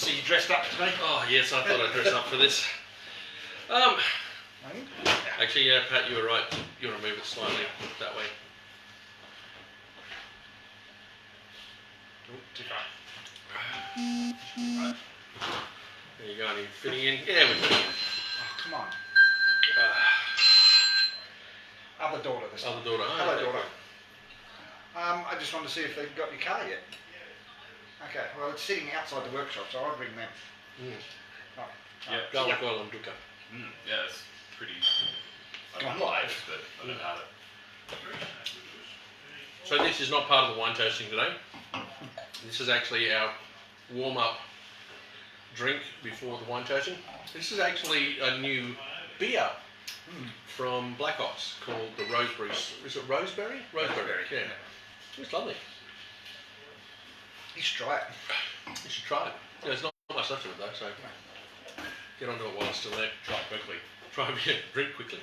see you dressed up today. Oh yes, I thought I'd dress up for this. Actually, yeah, Pat, you were right. You want to move it slightly that way. Ooh, too far. Right. There you go, and you're fitting in. Yeah, we're good. Oh, come on. Other daughter this time. Other daughter. Oh, Hello, okay. daughter. I just wanted to see if they've got your car yet. Okay, well, it's sitting outside the workshop, so I'd ring them. Right. Yeah, Garlic oil and dukkha. yeah, it's pretty. Go on, live, but I don't have it. So this is not part of the wine tasting today. This is actually our warm-up drink before the wine tasting. This is actually a new beer from Black Ops called the Roseberry. Is it Roseberry? Roseberry, yeah. It's lovely. You should try it. You should try it. Yeah, there's not much left of it though, so get onto it while it's still there. Try it quickly. Drink quickly.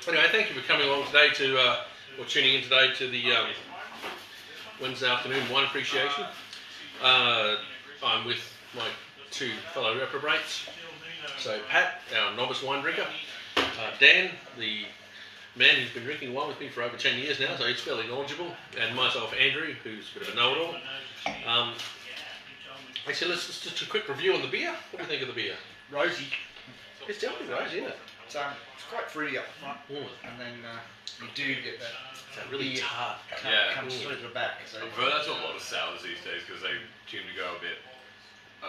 Anyway, thank you for coming along today to, or tuning in today to the Wednesday afternoon wine appreciation. I'm with my two fellow reprobates. So Pat, our novice wine drinker. Dan, the man who's been drinking wine with me for over 10 years now, so he's fairly knowledgeable. And myself, Andrew, who's a bit of a know-it-all. Actually, let's just a quick review on the beer. What do you think of the beer? Rosy. It's definitely rosy, isn't it? It's quite fruity up front, and then you do get that really tart. Comes through to the back. So I've heard that's a lot of sours these days because they seem to go a bit.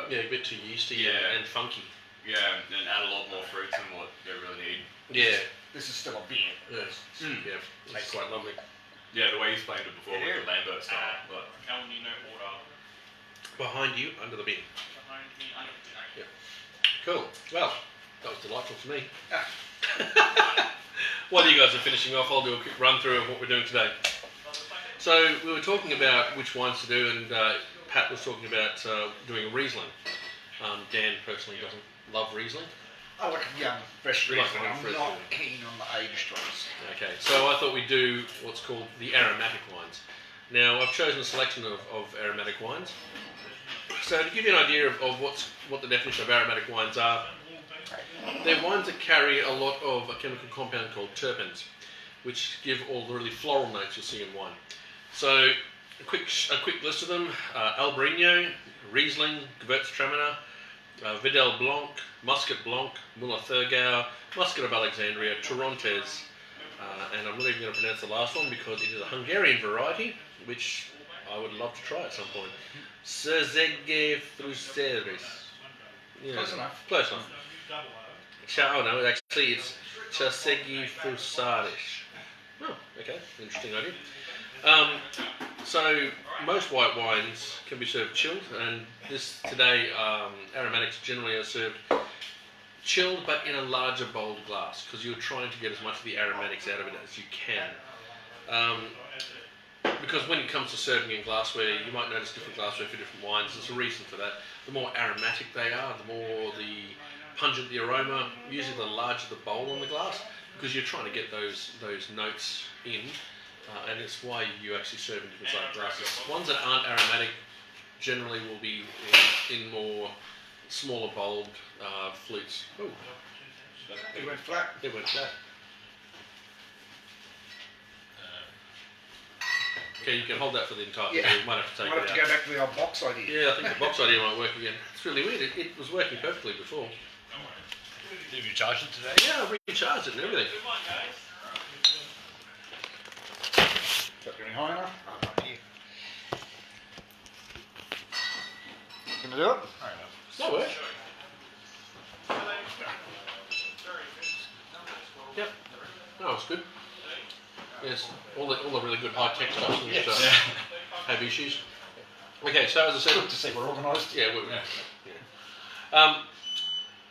Yeah, a bit too yeasty and funky. Yeah, and add a lot more fruits than what they really need. Yeah. this is still a beer. Yes. Yeah, it's quite lovely. Yeah, the way you explained it before with the Lambert style. But Behind you, under the bin. Yeah. Cool. Well, that was delightful for me. While you guys are finishing off, I'll do a quick run through of what we're doing today. So we were talking about which wines to do, and Pat was talking about doing a Riesling. Dan personally doesn't love Riesling. I like a young, fresh You like Riesling. young, I'm fresh not Riesling. keen on the aged ones. Okay, so I thought we'd do what's called the aromatic wines. Now, I've chosen a selection of aromatic wines. So to give you an idea of what the definition of aromatic wines are, they're wines that carry a lot of a chemical compound called terpenes, which give all the really floral notes you'll see in wine. So a quick list of them: Albarino, Riesling, Gewürztraminer, Vidal Blanc, Muscat Blanc, Müller-Thurgau, Muscat of Alexandria, Torrontés, and I'm not even going to pronounce the last one because it is a Hungarian variety, which I would love to try at some point. Szeged Fruseris. Close enough. Close enough. Oh no, actually it's Szeged Frusaris. Oh, okay, interesting idea. So most white wines can be served chilled, and this today aromatics generally are served chilled but in a larger bowled glass because you're trying to get as much of the aromatics out of it as you can. Because when it comes to serving in glassware, you might notice different glassware for different wines. There's a reason for that. The more aromatic they are, the more the pungent the aroma, usually the larger the bowl in the glass, because you're trying to get those notes in. And it's why you actually serve in different sized glasses. Ones that aren't aromatic generally will be in more smaller bowled flutes. Ooh. It went flat. It went flat. Okay, you can hold that for the entire thing. You might have to take Might it have out. to go back to the old box idea. Yeah, I think the box idea might work again. It's really weird. It was working perfectly before. did you charge it today? Yeah, I recharged it and everything. Is that going high enough? Up here. Gonna do it? That works. Yep. No, it's good. Yes, all the really good high tech stuff that have issues. Okay, so as I said, Good to see we're organised. yeah,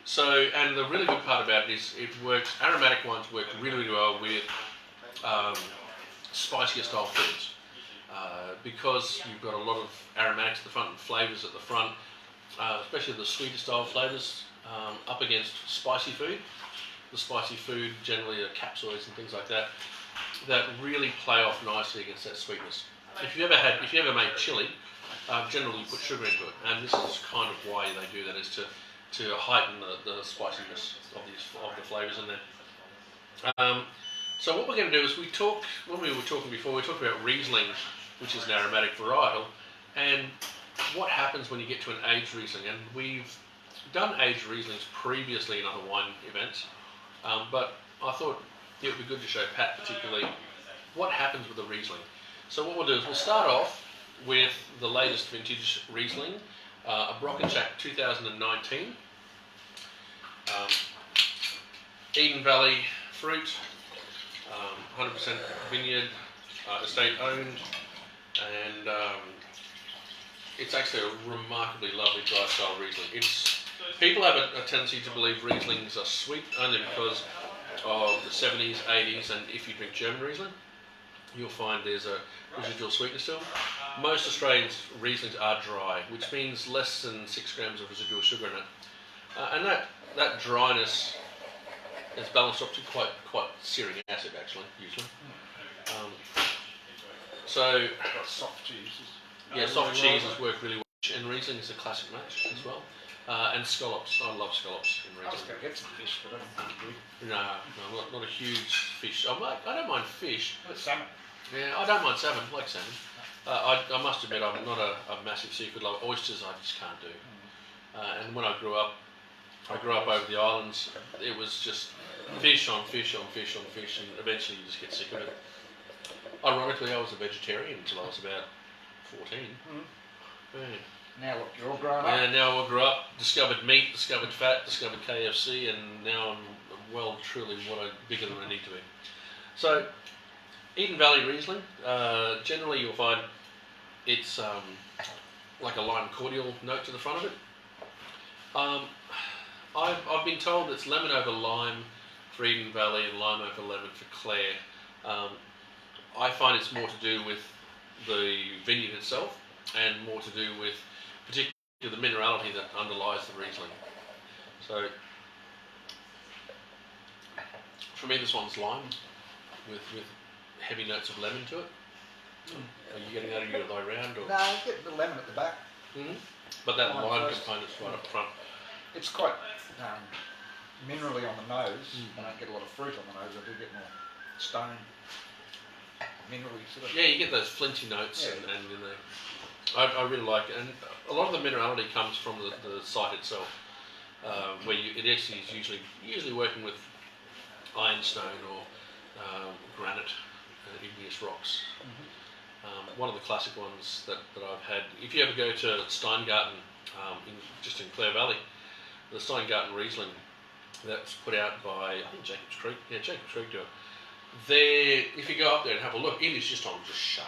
so and the really good part about it is it works. Aromatic wines work really well with spicier style foods because you've got a lot of aromatics at the front and flavours at the front, especially the sweeter style flavours up against spicy food. The spicy food generally are capsules and things like that really play off nicely against that sweetness. If you ever made chili, generally you put sugar into it, and this is kind of why they do that, is to heighten the spiciness of the flavours in there. So what we're going to do is when we were talking before, we talked about Riesling, which is an aromatic varietal, and what happens when you get to an aged Riesling. And we've done aged Rieslings previously in other wine events, but I thought it would be good to show Pat particularly what happens with a Riesling. So what we'll do is we'll start off with the latest vintage Riesling, a Brockenschach 2019, Eden Valley fruit, 100% vineyard, estate owned, and it's actually a remarkably lovely dry style Riesling. People have a tendency to believe Rieslings are sweet only because of the 70s, 80s, and if you drink German Riesling, you'll find there's a residual sweetness to them. Most Australian Rieslings are dry, which means less than 6 grams of residual sugar in it, and that dryness is balanced up to quite searing acid actually, usually. So soft cheeses. Yeah, soft cheeses work really well, and Riesling is a classic match as well. And scallops, I love scallops in I was Riesling. going to get some fish, but I don't think you do. No, not a huge fish. I don't mind fish. But salmon. Yeah, I don't mind salmon. I like salmon. I must admit, I'm not a massive seafood lover. Oysters, I just can't do. And when I grew up over the islands. It was just fish on fish on fish on fish, and eventually you just get sick of it. Ironically, I was a vegetarian until I was about 14. Yeah. Now look, you're all grown up. And now I all grew up, discovered meat, discovered fat, discovered KFC, and now I'm well truly bigger than I need to be. So, Eden Valley Riesling, generally you'll find it's like a lime cordial note to the front of it. I've been told it's lemon over lime for Eden Valley and lime over lemon for Clare. I find it's more to do with the vineyard itself and more to do with particularly the minerality that underlies the Riesling. So for me this one's lime with heavy notes of lemon to it. Are you getting that the other way around? Or? No, you get the lemon at the back. But that lime first. component's right up front. It's quite minerally on the nose. I don't get a lot of fruit on the nose. I do get more stone, minerally sort of. Yeah, you get those flinty notes, Yeah. and you know, I really like it. And a lot of the minerality comes from the site itself, where it actually is usually working with ironstone or granite, igneous rocks. One of the classic ones that I've had. If you ever go to Steingarten, just in Clare Valley, the Steingarten Riesling that's put out by I think Jacobs Creek. Yeah, Jacobs Creek do it. There, if you go up there and have a look, it is just on shale.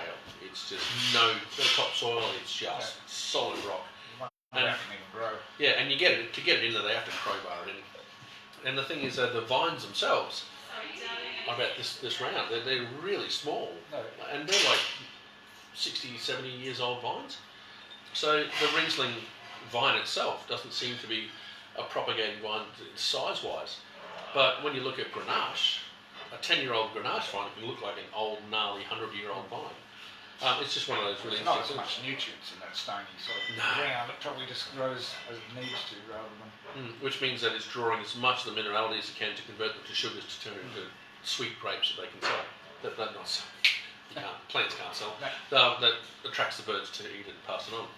It's just no topsoil. It's just solid rock. And can even grow. Yeah, and to get it in there, they have to crowbar it in. And the thing is, the vines themselves are about this round. They're really small, and they're like 60, 70 years old vines. So the Riesling vine itself doesn't seem to be a propagating vine size-wise. But when you look at Grenache, a 10-year-old Grenache vine can look like an old, gnarly, 100-year-old vine. It's just one of those really There's not as interesting much nutrients in that stony sort of No. ground. It probably just grows as it needs to rather than... which means that it's drawing as much of the minerality as it can to convert them to sugars to turn into sweet grapes that they can sell. That not sell. Plants can't sell. No. That attracts the birds to eat it and pass it on.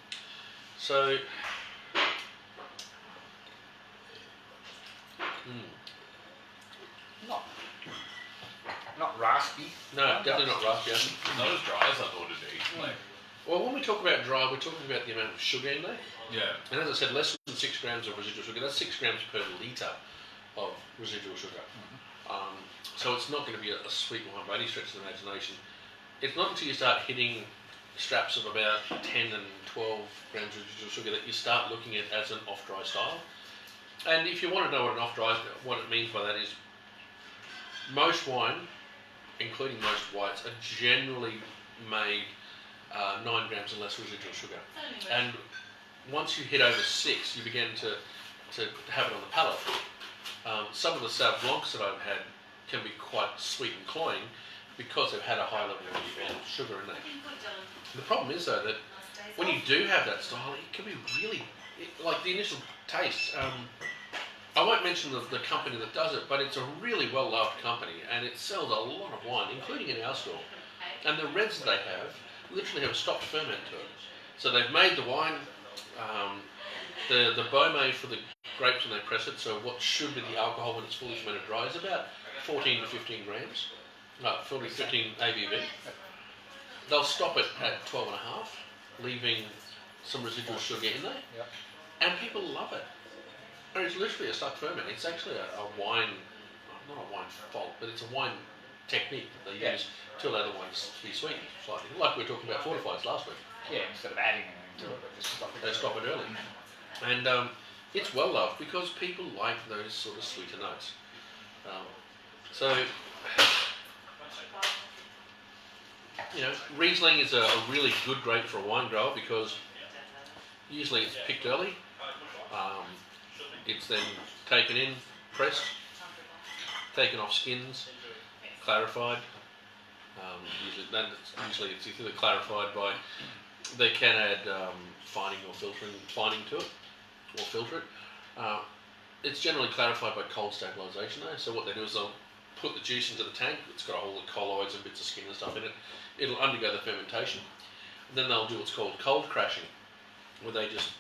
So, Not raspy. no, definitely not raspy. Not as dry as I thought it'd be. Well, when we talk about dry, we're talking about the amount of sugar in there. Yeah. And as I said, less than 6 grams of residual sugar. That's 6 grams per litre of residual sugar. So it's not going to be a sweet wine by any stretch of the imagination. It's not until you start hitting straps of about 10 and 12 grams of residual sugar that you start looking at it as an off-dry style. And if you want to know what an off-dry, what it means by that is most wine, including most whites, are generally made 9 grams and less residual sugar. And once you hit over 6, you begin to have it on the palate. Some of the Sauv Blancs that I've had can be quite sweet and cloying because they've had a high level of sugar in there. The problem is though that when you do have that style, it can be really, like the initial taste. I won't mention the company that does it, but it's a really well-loved company, and it sells a lot of wine, including in our store. And the reds that they have literally have a stopped ferment to it. So they've made the wine, the Beaumay for the grapes when they press it, so what should be the alcohol when it's fully fermented dry is about 14 to 15 grams, 15 ABV. They'll stop it at 12.5, leaving some residual sugar in there, Yep. and people love it. And it's literally a stopped ferment. It's actually a wine, not a wine fault, but it's a wine technique that they use to allow the wines to be sweetened slightly, like we were talking about fortifieds last week. Yeah, instead of adding anything to it, but just stop it. They stop it early. And it's well loved because people like those sort of sweeter notes. So, you know, Riesling is a really good grape for a wine grower because usually it's picked early. It's then taken in, pressed, taken off skins, clarified. Usually it's either clarified by, they can add fining to it, or filter it. It's generally clarified by cold stabilisation though, so what they do is they'll put the juice into the tank, it's got all the colloids and bits of skin and stuff in it, it'll undergo the fermentation, and then they'll do what's called cold crashing, where they just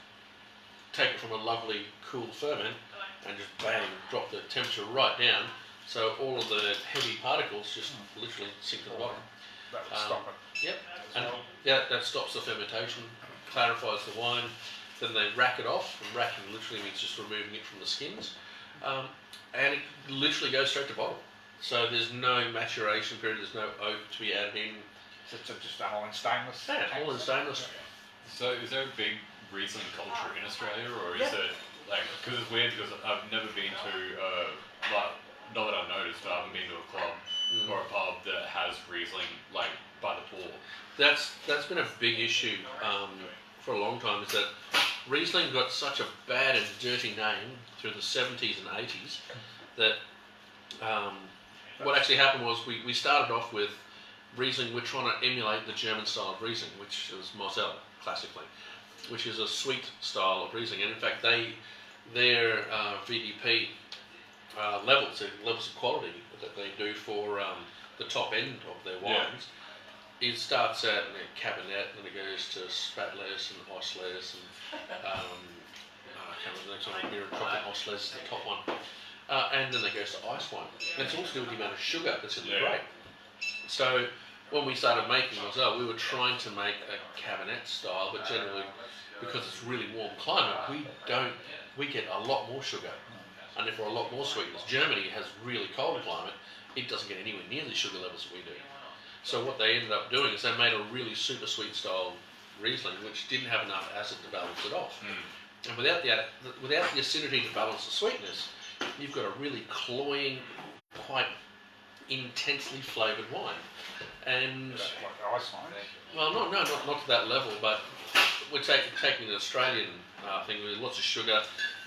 take it from a lovely cool ferment and just bang, drop the temperature right down, so all of the heavy particles just literally sink to the bottom. That would stop it. Yep, and yeah, that stops the fermentation, clarifies the wine, then they rack it off, and racking literally means just removing it from the skins, and it literally goes straight to bottle. So there's no maturation period, there's no oak to be added in. So it's just all in stainless? Yeah, all in stainless. So is there a big Riesling culture in Australia, or is it like, because it's weird because I've never been to like, not that I've noticed, I haven't been to a club or a pub that has Riesling like by the pool. That's been a big issue for a long time, is that Riesling got such a bad and dirty name through the 70s and 80s that what actually happened was we started off with Riesling, we're trying to emulate the German style of Riesling, which is Moselle, classically, which is a sweet style of Riesling. And in fact, their VDP levels of quality that they do for the top end of their wines, it starts at Cabernet, and it goes to Spatless and Osles, and I can't remember the next one, beer and chocolate Osles is the top one. And then it goes to ice wine. And it's all to do with the amount of sugar that's in the grape. So when we started making Moselle, we were trying to make a Cabernet style, but generally, because it's really warm climate, we get a lot more sugar, and therefore a lot more sweetness. Germany has really cold climate, it doesn't get anywhere near the sugar levels that we do. So what they ended up doing is they made a really super sweet style Riesling, which didn't have enough acid to balance it off. And without the acidity to balance the sweetness, you've got a really cloying, quite intensely flavoured wine. And like ice wine. well, not to that level, but we're taking an Australian thing with lots of sugar,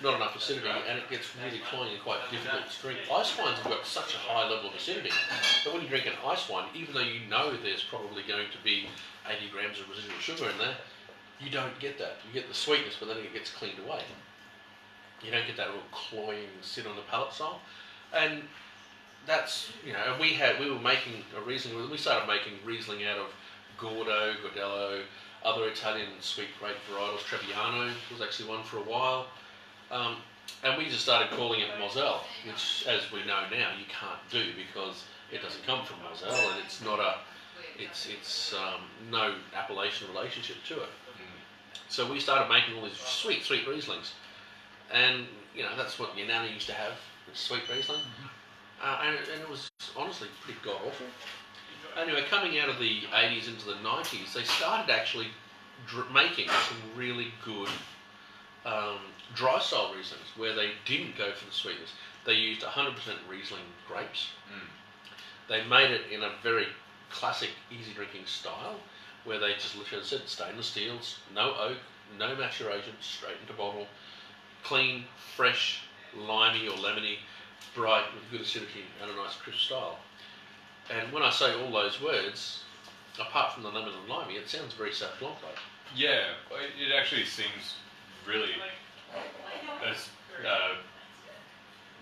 not enough acidity, and it gets really cloying and quite difficult to drink. Ice wines have got such a high level of acidity that when you drink an ice wine, even though you know there's probably going to be 80 grams of residual sugar in there, you don't get that. You get the sweetness, but then it gets cleaned away. You don't get that real cloying sit on the palate style. And that's, we were making a Riesling, we started making Riesling out of Gordo, Gordello, other Italian sweet grape varietals. Trebbiano was actually one for a while. And we just started calling it Moselle, which, as we know now, you can't do because it doesn't come from Moselle, and it's not it's no appellation relationship to it. So we started making all these sweet Rieslings, and that's what your nana used to have, sweet Riesling, and it was honestly pretty god awful. Anyway, coming out of the 80s into the 90s, they started actually making some really good dry style Rieslings where they didn't go for the sweetness. They used 100% Riesling grapes. They made it in a very classic, easy drinking style where they just literally said stainless steels, no oak, no maturation, straight into bottle, clean, fresh, limey or lemony, bright with good acidity and a nice crisp style. And when I say all those words, apart from the lemon and limey, it sounds very Sauv Blanc like. Yeah, it actually seems really as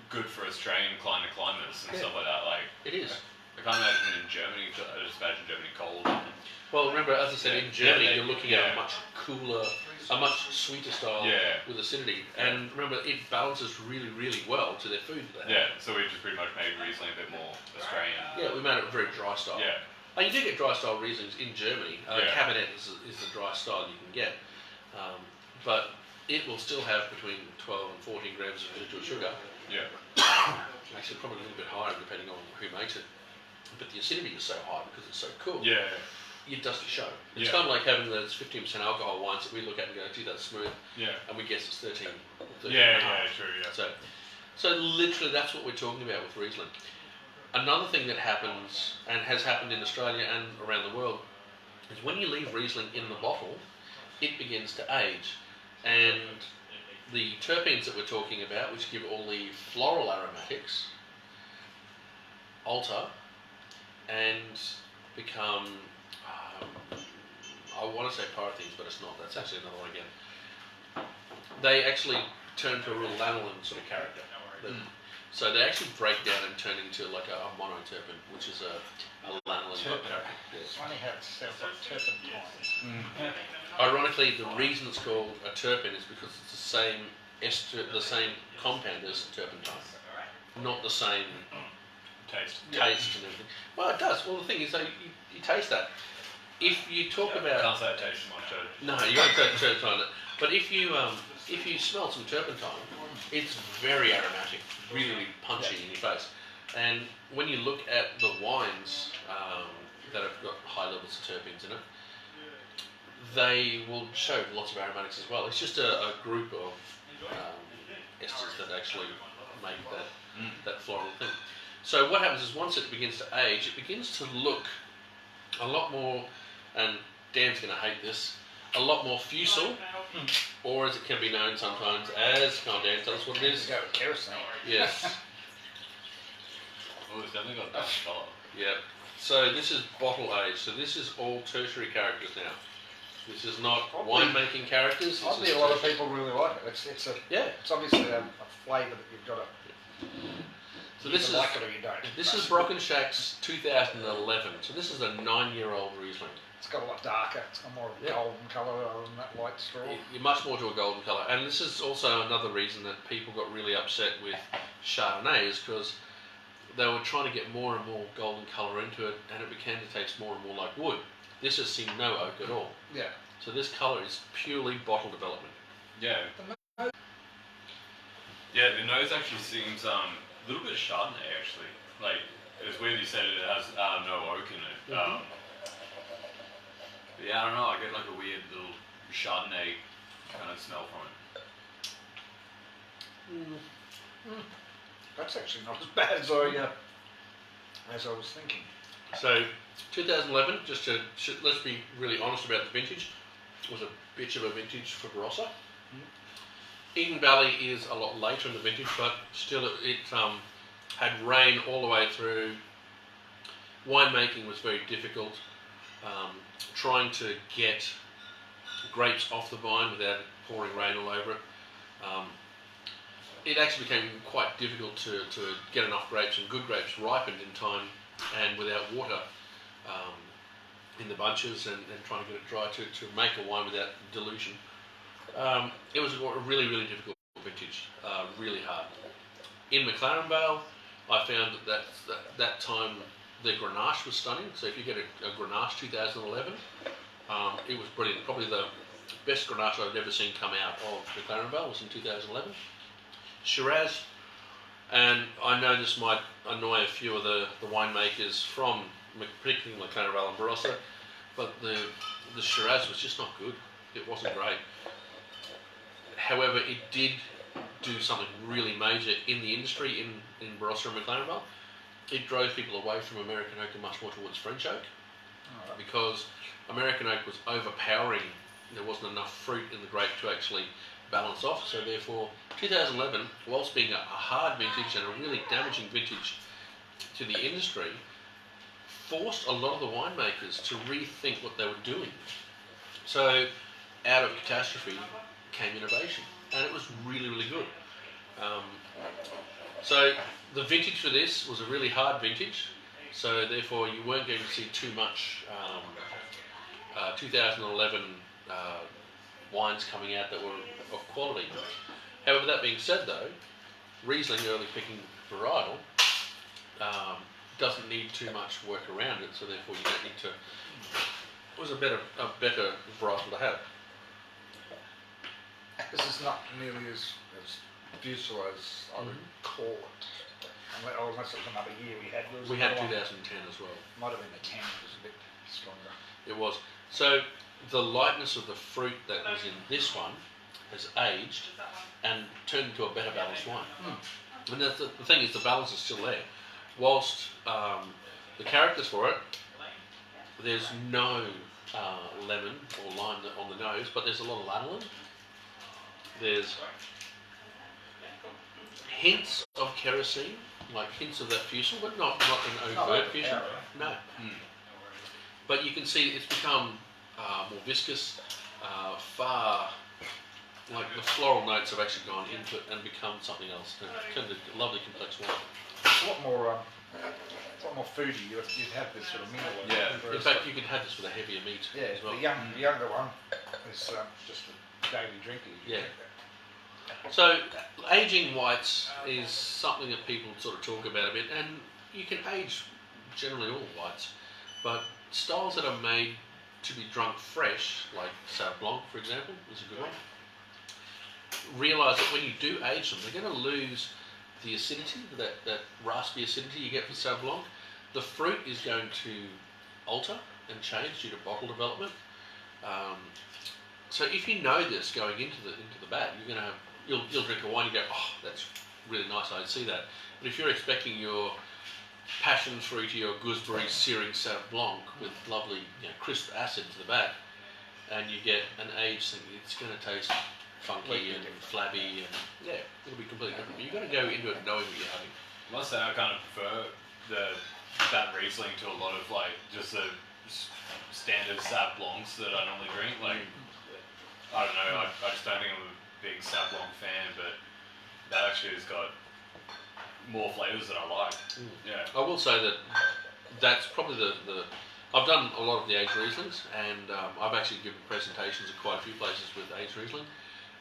good for Australian climates and Yeah. stuff like that. Like, It is. I can't imagine in Germany. I just imagine Germany cold. Well, remember, as I said, in Germany, Yeah, you're looking at a much cooler, a much sweeter style with acidity. And remember, it balances really, really well to their food that they have. Yeah, so we just pretty much made Riesling a bit more Australian. Yeah, we made it a very dry style. Yeah. And you do get dry style Rieslings in Germany. Cabernet is the dry style you can get. But it will still have between 12 and 14 grams of residual sugar. Yeah. Actually, probably a little bit higher depending on who makes it. But the acidity is so high because it's so cool. Yeah. It does the show. It's kind of like having those 15% alcohol wines that we look at and go, gee, that's smooth. Yeah. And we guess it's 13. Yeah, true, yeah. So literally that's what we're talking about with Riesling. Another thing that happens, and has happened in Australia and around the world, is when you leave Riesling in the bottle, it begins to age. And the terpenes that we're talking about, which give all the floral aromatics, alter and become, I want to say pyrothenes, but it's not. That's actually another one again. They actually turn to a real lanolin sort of character. So they actually break down and turn into like a monoterpene, which is a lanolin character. It's funny how it sounds like turpentine. Ironically, the reason it's called a terpene is because it's the same compound as turpentine, not the same Taste and everything. Well, it does. Well, the thing is, though, you taste that. If you talk about can't say I tasted my turd. no, you won't taste turpentine. But if you smell some turpentine, it's very aromatic, really punchy in your face. And when you look at the wines that have got high levels of terpenes in it, they will show lots of aromatics as well. It's just a group of esters that actually make that floral thing. So what happens is once it begins to age, it begins to look a lot more, and Dan's going to hate this, a lot more fusel, or as it can be known sometimes as, come on Dan, tell us what it is. Go with kerosene. Yes. Oh, it's definitely got that colour. Yeah. So this is bottle age. So this is all tertiary characters now. This is not winemaking characters. Oddly, a lot of people really like it. It's obviously a flavour that you've got to. So this is like it or you don't. This is Brockenshack's 2011. So this is a 9-year-old Riesling. It's got a lot darker. It's got more of a golden colour rather than that white straw. You're much more to a golden colour. And this is also another reason that people got really upset with Chardonnay, is because they were trying to get more and more golden colour into it, and it began to taste more and more like wood. This has seen no oak at all. Yeah. So this colour is purely bottle development. Yeah. Yeah, the nose actually seems a little bit of Chardonnay actually. Like, it's weird you said it has no oak in it. Mm-hmm. But yeah, I don't know, I get like a weird little Chardonnay kind of smell from it. That's actually not as bad as I was thinking. So 2011, let's be really honest about the vintage, was a bitch of a vintage for Barossa. Eden Valley is a lot later in the vintage, but still it had rain all the way through. Winemaking was very difficult. Trying to get grapes off the vine without pouring rain all over it. It actually became quite difficult to get enough grapes, and good grapes ripened in time and without water in the bunches, and trying to get it dry to make a wine without dilution. It was a really, really difficult vintage, really hard. In McLaren Vale, I found that time the Grenache was stunning. So if you get a Grenache 2011, it was brilliant. Probably the best Grenache I've ever seen come out of McLaren Vale was in 2011. Shiraz, and I know this might annoy a few of the winemakers from particularly McLaren Vale and Barossa, but the Shiraz was just not good. It wasn't great. However, it did do something really major in the industry in Barossa and McLaren Vale. It drove people away from American oak and much more towards French oak, because American oak was overpowering. There wasn't enough fruit in the grape to actually balance off. So therefore, 2011, whilst being a hard vintage and a really damaging vintage to the industry, forced a lot of the winemakers to rethink what they were doing. So out of catastrophe came innovation, and it was really, really good. So the vintage for this was a really hard vintage, so therefore you weren't going to see too much 2011 wines coming out that were of quality. However, that being said though, Riesling early picking varietal doesn't need too much work around it, so therefore you don't need to. It was a better varietal to have. This is not nearly as beautiful as I would call it. Unless it was another year we had. We had 2010 as well. Might have been the 10 was a bit stronger. It was. So the lightness of the fruit that was in this one has aged and turned into a better balanced wine. And the thing is, the balance is still there. Whilst the characters for it, there's no lemon or lime on the nose, but there's a lot of lanolin. There's hints of kerosene, like hints of that fusel, but not an overt fusel. No. But you can see it's become more viscous, far, like the floral notes have actually gone into it and become something else. It turned a lovely complex wine. It's a lot more foody. You'd have this sort of meal. In fact, you could have this with a heavier meat as well. The younger one is just a daily drinker. Yeah. So aging whites is something that people sort of talk about a bit, and you can age generally all whites, but styles that are made to be drunk fresh, like Sauv Blanc for example, is a good one. Realise that when you do age them, they're going to lose the acidity, that raspy acidity you get from Sauv Blanc. The fruit is going to alter and change due to bottle development. So if you know this going into the vat, you'll drink a wine and go, oh, that's really nice, I see that. But if you're expecting your passion fruity or gooseberry searing Sauv Blanc with lovely crisp acid to the back, and you get an aged thing, it's going to taste funky and flabby, and it'll be completely different. But you've got to go into it knowing what you're having. I must say I kind of prefer that Riesling to a lot of just the standard Sauv Blancs that I normally drink. I don't know, I just don't think I'm a big Sauv Blanc fan, but that actually has got more flavours that I like. Yeah. I will say that's probably the I've done a lot of the aged Rieslings, and I've actually given presentations at quite a few places with aged Riesling,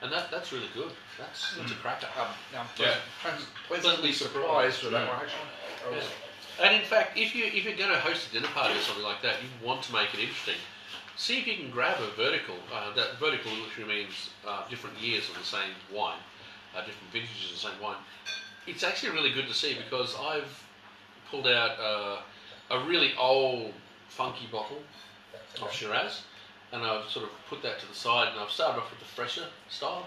and that's really good. That's a cracker. I'm pleasantly surprised with that one actually. And in fact, if you're going to host a dinner party or something like that, you want to make it interesting. See if you can grab a vertical. That vertical literally means different years of the same wine, different vintages of the same wine. It's actually really good to see, because I've pulled out a really old, funky bottle of Shiraz, and I've sort of put that to the side, and I've started off with the fresher style,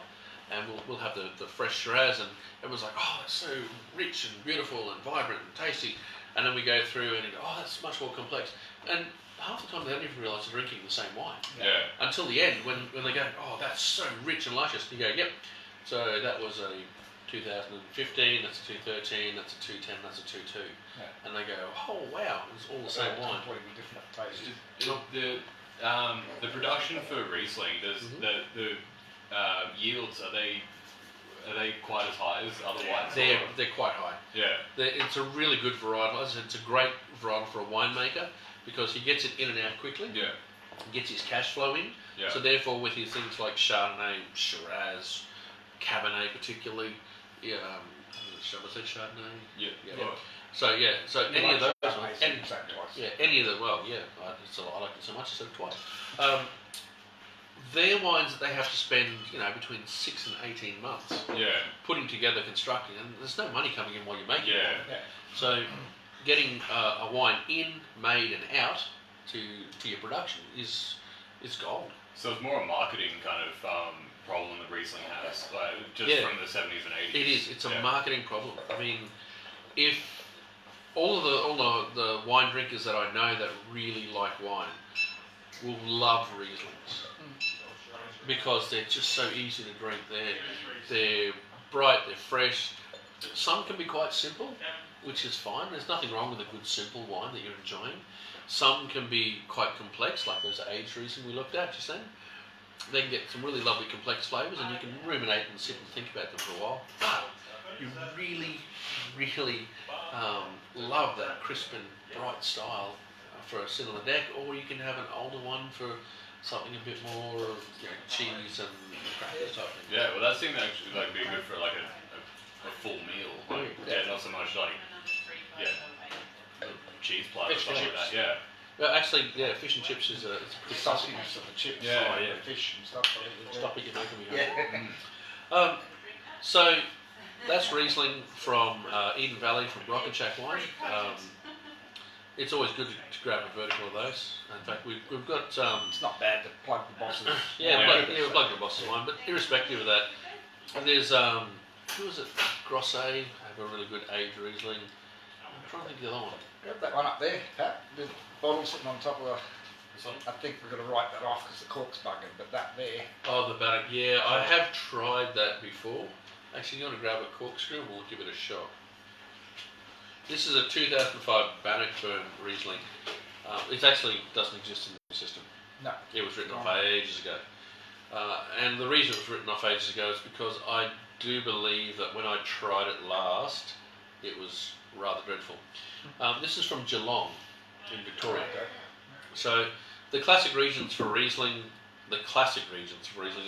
and we'll have the fresh Shiraz, and everyone's like, oh, it's so rich and beautiful and vibrant and tasty, and then we go through and you go, oh, that's much more complex, and half the time they don't even realise they're drinking the same wine. Yeah. Until the end, when they go, oh, that's so rich and luscious, and you go, yep. So that was a 2015, that's a 2013, that's a 2010, that's a 22. And they go, oh wow, it's all the same wine. Completely different taste. The production for Riesling, does the yields, are they quite as high as other whites? They're quite high. Yeah. It's a really good varietal. As I said, it's a great varietal for a winemaker, because he gets it in and out quickly. Yeah. Gets his cash flow in. Yeah. So therefore, with his things like Chardonnay, Shiraz, Cabernet particularly, shall I say Chardonnay? Yeah. So any of those ones, any of the I like it so much I said it twice. They're wines that they have to spend between 6 and 18 months putting together, constructing, and there's no money coming in while you're making it. So getting a wine in, made, and out to your production is gold. So it's more a marketing kind of problem that Riesling has, from the 70s and 80s. It is. It's a marketing problem. I mean, if all the wine drinkers that I know that really like wine will love Rieslings, because they're just so easy to drink. They're bright, they're fresh. Some can be quite simple, which is fine. There's nothing wrong with a good simple wine that you're enjoying. Some can be quite complex, like those aged Riesling we looked at just then. they can get some really lovely complex flavours, and you can ruminate and sit and think about them for a while. But you really, really love that crisp and bright style for a sit on the deck, or you can have an older one for something a bit more, cheese and crackers type thing. Yeah, well, that seemed to actually be good for like a full meal. Like, not so much like the cheese platter or something like that. Yeah. Well, actually, fish and chips is a pretty classic. Sauciness of the chips, fish and stuff. Stop it, you're making me hungry. Yeah. So that's Riesling from Eden Valley from Brockenchack Wine. It's always good to grab a vertical of those. In fact, we've got... it's not bad to plug the boss's... we've plugged the boss's wine, but irrespective of that, there's... who was it? Grosset, have a really good aged Riesling. I'm trying to think of the other one. Grab that one up there, Pat. The bottle sitting on top of the... I think we're going to write that off because the cork's bugging, but that there... Oh, the Bannock. Yeah, I have tried that before. Actually, you want to grab a corkscrew and we'll give it a shot. This is a 2005 Bannockburn Riesling. It actually doesn't exist in the system. No. It was written off ages ago. And the reason it was written off ages ago is because I do believe that when I tried it last, it was rather dreadful. This is from Geelong in Victoria. Okay. So the classic regions for Riesling, in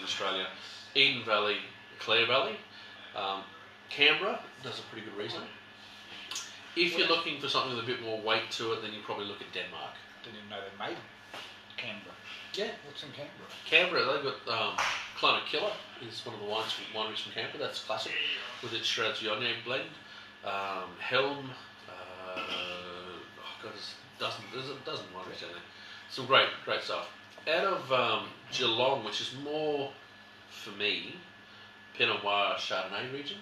Australia, Eden Valley, Clare Valley, Canberra does a pretty good Riesling. If you're looking for something with a bit more weight to it, then you probably look at Denmark. Didn't even know they made Canberra. Yeah. What's in Canberra? Canberra, they've got Clona Killer is one of the wineries from Canberra. That's classic with its Strauss-Yonne blend. Helm, there's a dozen wineries down there. Some great stuff. Out of Geelong, which is more, for me, Pinot Noir Chardonnay region.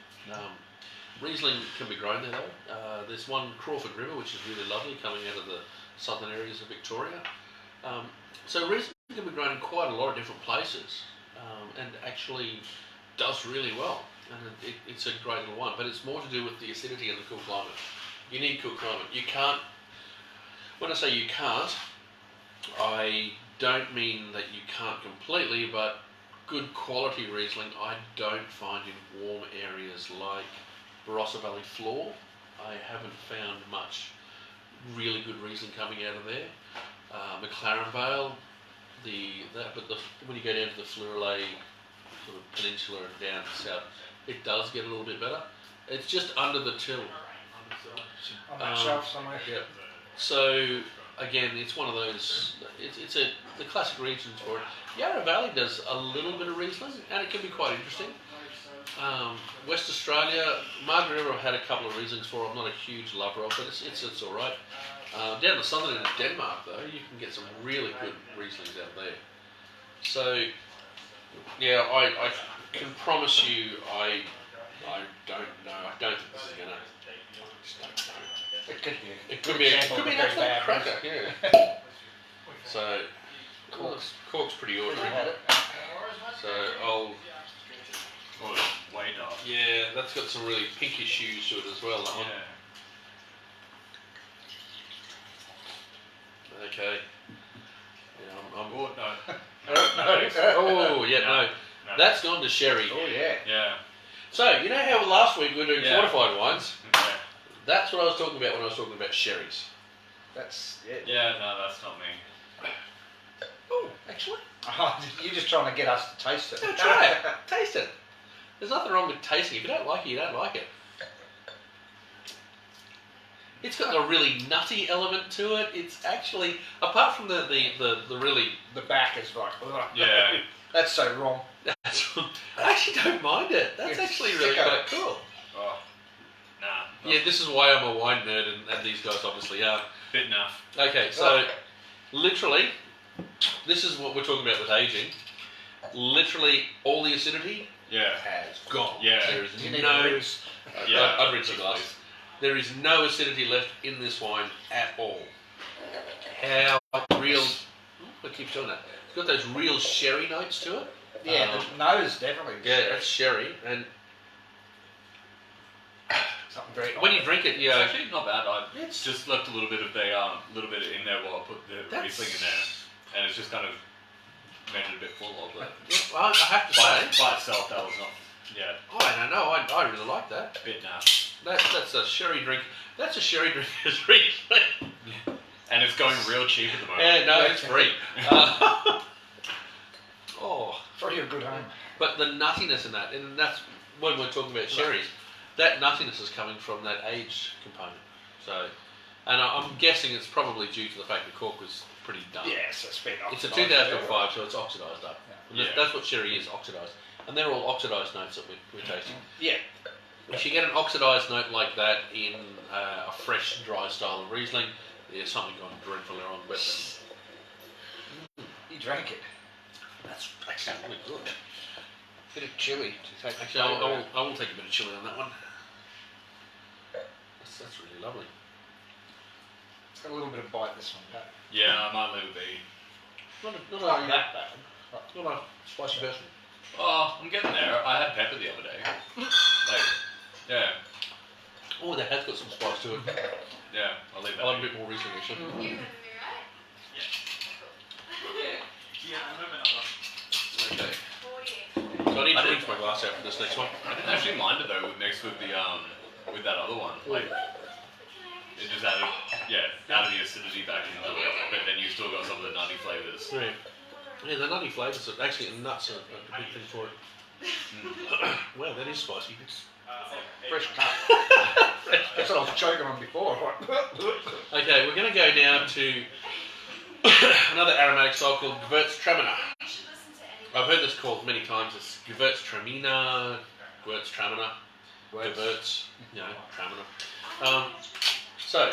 Riesling can be grown there though. There's one Crawford River, which is really lovely, coming out of the southern areas of Victoria. So Riesling can be grown in quite a lot of different places, and actually does really well. And it's a great little wine, but it's more to do with the acidity and the cool climate. You need cool climate. You can't, when I say you can't, I don't mean that you can't completely, but good quality Riesling I don't find in warm areas like Barossa Valley Floor. I haven't found much really good Riesling coming out of there. McLaren Vale, when you go down to the Fleurelay sort of peninsula and down south, it does get a little bit better. It's just under the till. On that shelf somewhere? Yeah. So again, it's one of those. It's the classic regions for it. Yarra Valley does a little bit of Riesling, and it can be quite interesting. West Australia, Margaret River, I've had a couple of Rieslings for. I'm not a huge lover of, but it's all right. Down the southern end of Denmark, though, you can get some really good Rieslings out there. So, yeah, I can promise you, I don't know. I don't think this is gonna. I just don't know. It could be. It could be an absolute cracker. Yeah. So, cork's pretty ordinary. So I'll. Oh, it's way dark. Yeah, that's got some really pinkish hues to it as well. That one. Okay. Yeah, I'm Oh, no. oh, yeah, no. That's gone to sherry. Oh, yeah. Yeah. So, you know how last week we were doing fortified wines? Yeah. That's what I was talking about when I was talking about sherries. That's, Yeah, no, that's not me. Oh, actually. You're just trying to get us to taste it. No, try it. Taste it. There's nothing wrong with tasting it. If you don't like it, you don't like it. It's got a really nutty element to it. It's actually, apart from the really... The back is like, ugh. Yeah. That's so wrong. I actually don't mind it. That's It's actually really sicko. quite cool. Oh. Nah. Yeah, this is why I'm a wine nerd, and these guys obviously are. Bit enough. Okay, so literally, this is what we're talking about with aging. Literally, all the acidity has gone. Yeah. There is You need no. to lose. I'd rinse the glass. There is no acidity left in this wine at all. How real? I keep doing that. It's got those real sherry notes to it. Yeah, the nose definitely. Yeah, that's sherry, and Something very when you drink it, It's yeah, actually not bad. I It's- just left a little bit of in there while I put the Riesling in there, and it's just kind of made it a bit full of. But Well, I have to by say, itself, that was not. Yeah, I don't know. I really like that. a bit naff. That's a sherry drink. That's a sherry drinker's drink. And it's going real cheap at the moment. Yeah, no, it's free. Oh, Probably a good home. but the nuttiness in that, and that's when we're talking about sherries, that nuttiness is coming from that age component. So, and I'm guessing it's probably due to the fact the cork was pretty done. Yes, it's been It's a oxidised. 2005, so it's oxidised up. Yeah. And that's what sherry is, oxidised. And they're all oxidised notes that we're tasting. Yeah. If you get an oxidised note like that in a fresh, dry style of Riesling, there's something gone dreadfully wrong with it. You drank it. That's actually really good. Bit of chili to take the Actually, flavour. I will take a bit of chili on that one. That's really lovely. It's got a little bit of bite, this one, Pat. Yeah, I might leave it be. Not that bad. not a spicy person. Oh, I'm getting there. I had pepper the other day. Like, yeah, Oh, that has got some spice to it. yeah. I'll leave that. I like a bit more recently, actually. You remember me, right? Yeah, I remember that one. Okay. 40. So I need I to did- rinse my glass out for this next one. I didn't actually mind it though. Mixed with the with that other one, like it just added the acidity back into it. But then you still got some of the nutty flavors. Yeah. Yeah, the nutty flavours, actually, the nuts are a big thing for it. Wow, that is spicy. Fresh cut. That's what I was choking on before. Okay, we're going to go now to another aromatic style called Gewürztraminer. I've heard this called many times. It's Gewürztraminer, Gewürztraminer, Gewürz, Traminer. So,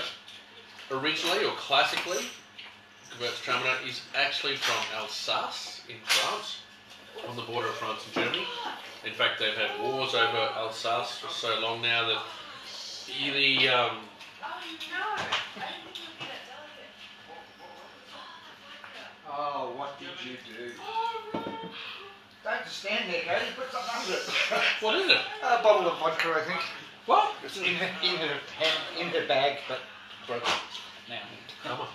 originally or classically, Gewürztraminer is actually from Alsace in France, on the border of France and Germany. In fact, they've had wars over Alsace for so long now that the Oh no! I didn't look at that delicate. Oh, what did you do? Don't just stand there, Katie. Put something under it. what is it? A bottle of vodka, I think. What? It's in her bag, but broken now. Come on.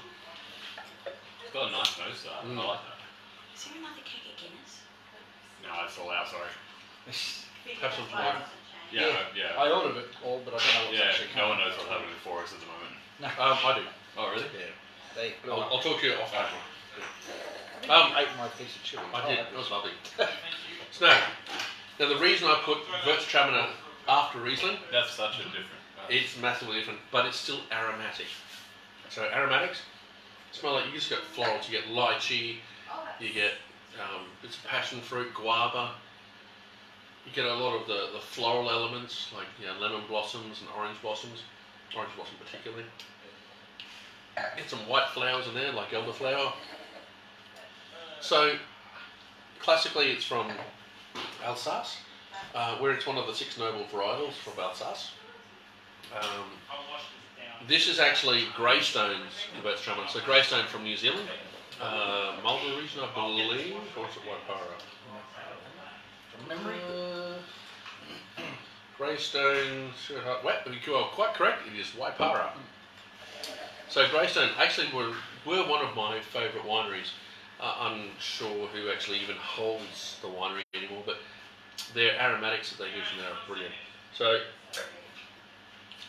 It's got a nice nose to that. I like that. Is there another keg of Guinness? No, it's all out. Sorry. Have some tomorrow. Yeah. I ordered it all, but I don't know what's Yeah, actually no coming. one knows what's happening for us at the moment. I do. Oh, really? Yeah. They blew I'll up. talk to you off camera. I ate my piece of chili. I did. It was lovely. So now the reason I put Gewürztraminer after Riesling, That's such a different. it's massively different, but it's still aromatic. So aromatics smell like you just get florals. You get lychee, you get bits of passion fruit, guava. You get a lot of the floral elements like lemon blossoms and orange blossom particularly. Get some white flowers in there like elderflower. So classically it's from Alsace, where it's one of the 6 noble varietals from Alsace. This is actually Greystone's Gewürztraminer. So Greystone from New Zealand, Marlborough region, I believe, or is it Waipara? From memory. Greystone, you are quite correct, it is Waipara. So Greystone actually were one of my favourite wineries. Unsure who actually even holds the winery anymore, but their aromatics that they use in there are brilliant. So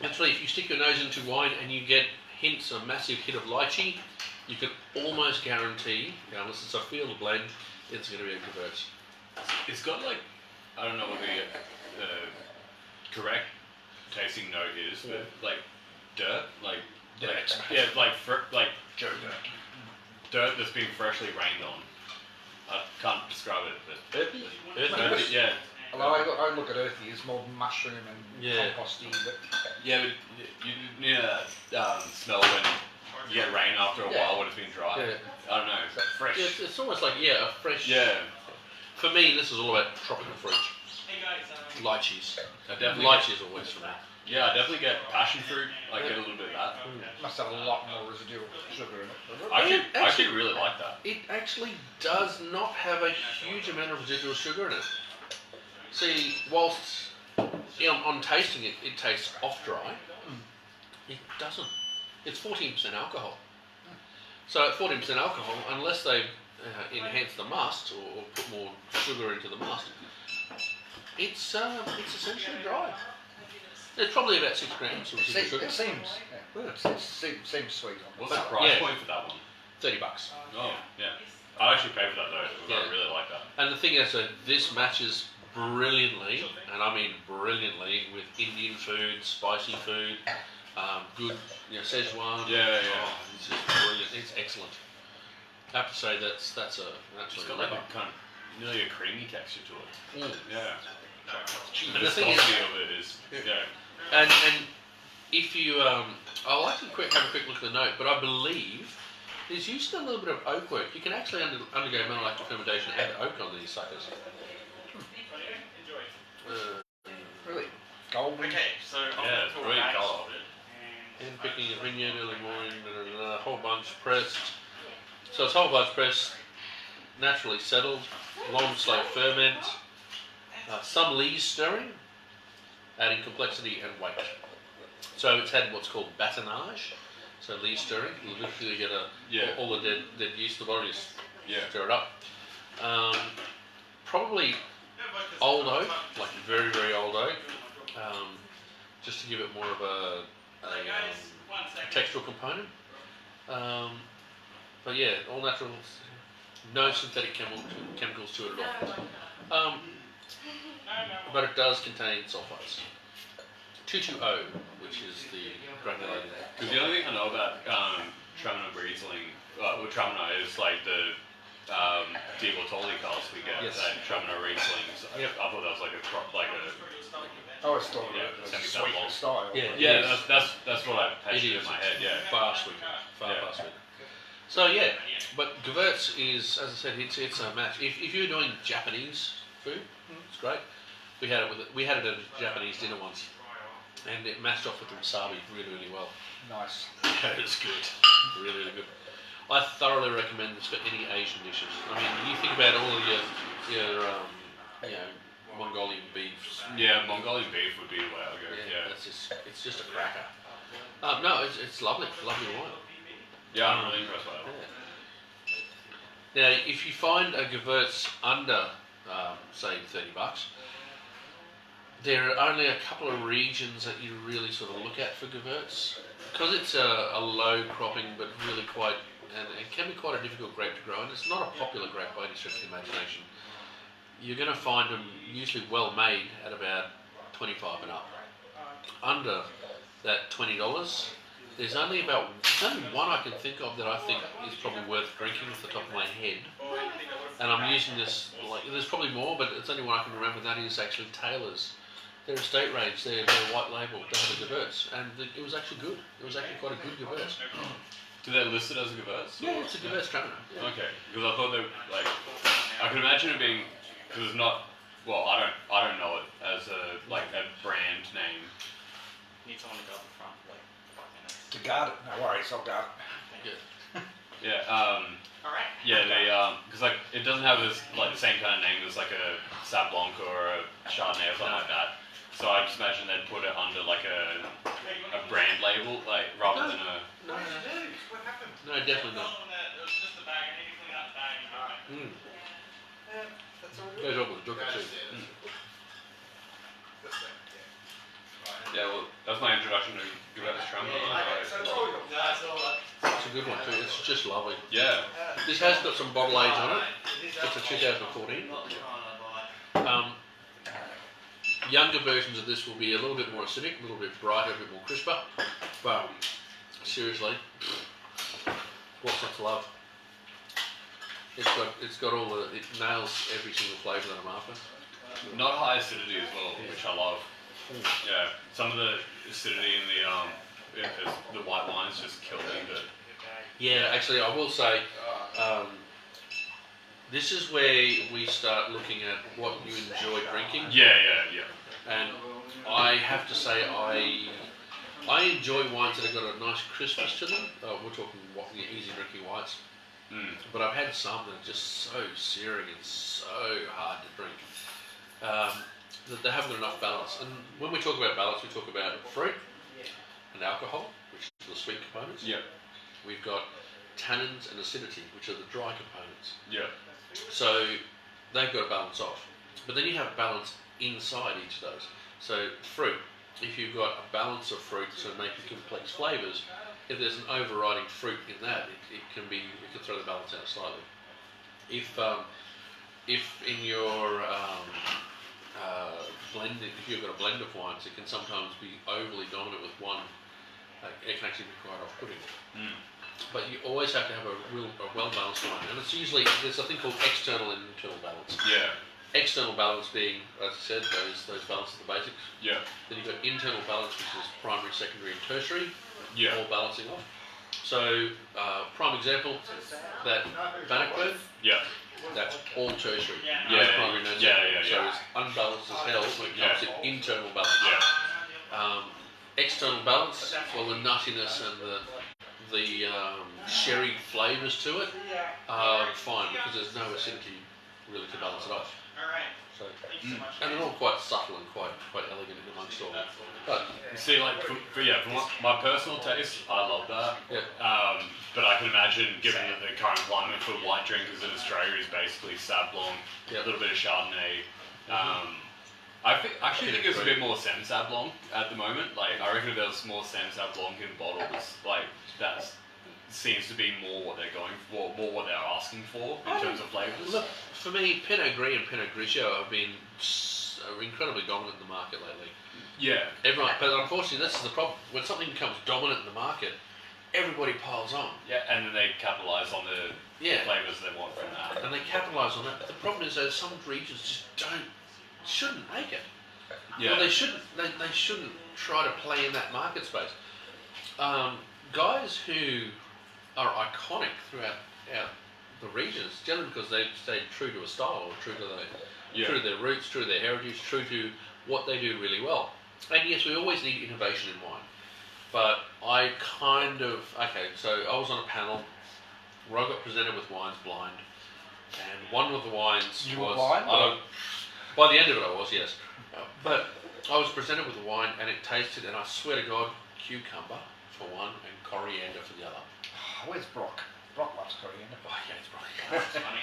actually, if you stick your nose into wine and you get hints, a massive hit of lychee, you can almost guarantee, unless it's a field blend, it's going to be a Gewürz. It's got like, I don't know what the correct tasting note is, but like dirt, like dirt that's been freshly rained on. I can't describe it, but Earthy? earthy, yeah, Although I look at earthy as more mushroom and composty, but yeah, but you know that smell when you get rain after a while when it's been dry. Yeah. I don't know, it's that fresh. It's almost like a fresh. yeah. For me, this is all about tropical fruit. Hey guys, Lychees. I definitely Lychee is always for me. Yeah, I definitely get passion fruit. I get a little bit of that. Must have a lot more residual sugar in it. I actually really like that. It actually does not have a huge amount of residual sugar in it. See, whilst on tasting it, it tastes off dry, it doesn't. It's 14% alcohol. So at 14% alcohol, unless they've enhance the must or put more sugar into the must, it's essentially dry. There's probably about 6 grams of It sugar. seems, seems sweet. What's the price yeah. point for that one? $30. Oh, yeah. I actually pay for that though. Because Yeah. I really like that. And the thing is that this matches brilliantly, and I mean brilliantly, with Indian food, spicy food, good, Szechuan. Yeah. It's just brilliant. It's excellent. I have to say that's an It's absolute got like level. a kind of nearly a creamy texture to it. Mm. Yeah. And the thing is, viscosity of it is, yeah. and if you, I'll actually have a quick look at the note, but I believe there's used a little bit of oak work. You can actually undergo malolactic fermentation and oak on these suckers. Really? Golden. Okay, so Yeah, it's brilliant colour. And picking a vineyard early morning, whole bunch pressed. So it's whole bunch pressed, naturally settled, long slow ferment, some lees stirring, adding complexity and weight. So it's had what's called batonnage. So lees stirring, you literally get all the dead yeast, the body just stir it up. Probably old oak, like very, very old oak, just to give it more of a textural component. But yeah, all natural, no synthetic chemicals to it at all. But it does contain sulfites. 2,2-O, which is the granulated. Because the only thing I know about Traminer Riesling, Traminer is like the Di Bartoli cars we get. Yes. And Traminer Rieslings. Yep. I thought that was like a Oh, it's still Yeah, a semi-double. sweet style. Yeah. yeah. That's what I pictured It in my is. head. Yeah. Far sweeter. Far sweeter. So yeah, but Gewürz is, as I said, it's a match. If you're doing Japanese food, it's great. We had it at a Japanese dinner once, and it matched off with the wasabi really, really well. Nice. It was good, really, really good. I thoroughly recommend this for any Asian dishes. I mean, you think about all of your Mongolian beefs. Yeah, Mongolian beef would be the way I would go. Yeah. It's just a cracker. No, it's lovely wine. Yeah, I'm really impressed by that. Yeah. Now, if you find a Gewürz under, say, $30, there are only a couple of regions that you really sort of look at for Gewürz. Because it's a low cropping, but really quite, and it can be quite a difficult grape to grow, and it's not a popular grape by any stretch of the imagination. You're going to find them usually well made at about 25 and up. Under that $20, there's only one I can think of that I think is probably worth drinking off the top of my head. And I'm using this, there's probably more, but it's only one I can remember, and that is actually Taylor's. Their estate range, their white label, they have a Gewürz, and it was actually good. It was actually quite a good Gewürz. Do they list it as a Gewürz? Yeah, it's a Gewürz Traminer. Yeah. Okay, because I thought they I could imagine it being, because it's not. Well, I don't know it as a brand name. Need someone to go up the front, like 5 minutes. To guard it. No worries, I'll guard it. Yeah. Alright. Yeah, they because it doesn't have this the same kind of name as like a Sauv Blanc or a Chardonnay or something like that. So I just imagine they'd put it under like a brand label, rather than a. No, What happened? no, definitely not. It was just a bag. I need to clean out the bag. That's all Goes up with the joker too. Yeah, well, that's my introduction to Gewürz Traminer. That's all that. It's a good one too. It's just lovely. Yeah. This has got some bottle age on it. It's a 2014. Younger versions of this will be a little bit more acidic, a little bit brighter, a bit more crisper. But seriously, what's not to love? It's got all it nails every single flavour that I'm after. Not high acidity as well, which I love. Yeah, some of the acidity in the white wines just kill me. But Yeah, actually, I will say, this is where we start looking at what you enjoy drinking. yeah. And I have to say, I enjoy wines that have got a nice crispness to them. We're talking easy drinking whites. But I've had some that are just so searing and so hard to drink that they haven't got enough balance. And when we talk about balance, we talk about fruit and alcohol, which are the sweet components. Yep. We've got tannins and acidity, which are the dry components. Yeah. So they've got to balance off. But then you have balance inside each of those. So fruit, if you've got a balance of fruit, so making complex flavours, if there's an overriding fruit in that, it can throw the balance out slightly. If in your blending, if you've got a blend of wines, it can sometimes be overly dominant with one. It can actually be quite off-putting. But you always have to have a well-balanced wine, and it's usually there's a thing called external and internal balance. Yeah. External balance being, as I said, those balances are the basics. Yeah. Then you've got internal balance, which is primary, secondary, and tertiary. Yeah. All balancing off. So, prime example, that Bannockburn, Yeah. that's all tertiary. Yeah, No yeah, primary, no yeah, secondary. yeah, So yeah. it's unbalanced as hell when it comes to internal balance. Yeah. External balance, well, the nuttiness and the sherry flavours to it are fine because there's no acidity really to balance it off. So, and they're all quite subtle and quite elegant in amongst all that. But See, like, for my personal taste, I love that. yeah, But I can imagine, given that the current climate for white drinkers in Australia is basically Sauv Blanc, Yeah. a little bit of Chardonnay. I actually think it's a bit more Sauv Blanc at the moment. Like, I reckon if there's more Sauv Blanc in bottles, like, that seems to be more what they're going for, more what they're asking for in terms of flavours. look, for me, Pinot Gris and Pinot Grigio have been incredibly dominant in the market lately. Yeah. Everyone, but unfortunately, this is the problem. When something becomes dominant in the market, everybody piles on. Yeah, and then they capitalise on the Yeah. flavours they want from that. And they capitalise on that. But the problem is that some regions just shouldn't make it. Yeah. Well, they shouldn't try to play in that market space. Guys who are iconic throughout the regions, generally because they've stayed true to a style, or true to their roots, true to their heritage, true to what they do really well. And yes, we always need innovation in wine. But I so I was on a panel where I got presented with wines blind, and one of the wines You were was blind? by the end of it I was, yes. But I was presented with a wine and it tasted, and I swear to God, cucumber for one and coriander for the other. Where's Brock? Brock loves coriander. Oh yeah, it's probably That's funny.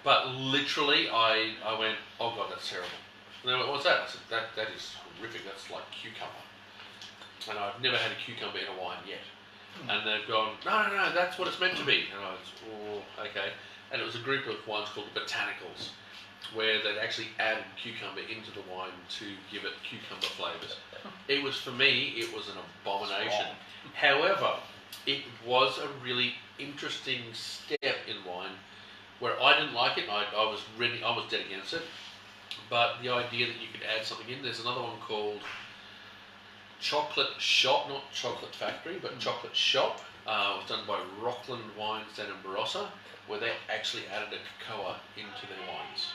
But literally, I went, oh God, that's terrible. And they went, what's that? I said, that is horrific. That's like cucumber. And I've never had a cucumber in a wine yet. And they've gone, no, that's what it's meant to be. And I was, oh, okay. And it was a group of wines called the Botanicals, where they'd actually added cucumber into the wine to give it cucumber flavours. It was, for me, it was an abomination. However, it was a really interesting step in wine where I didn't like it. I was dead against it. But the idea that you could add something in, there's another one called Chocolate Shop, not Chocolate Factory, but Chocolate Shop. It was done by Rockland Wines down in Barossa, where they actually added a cocoa into their wines.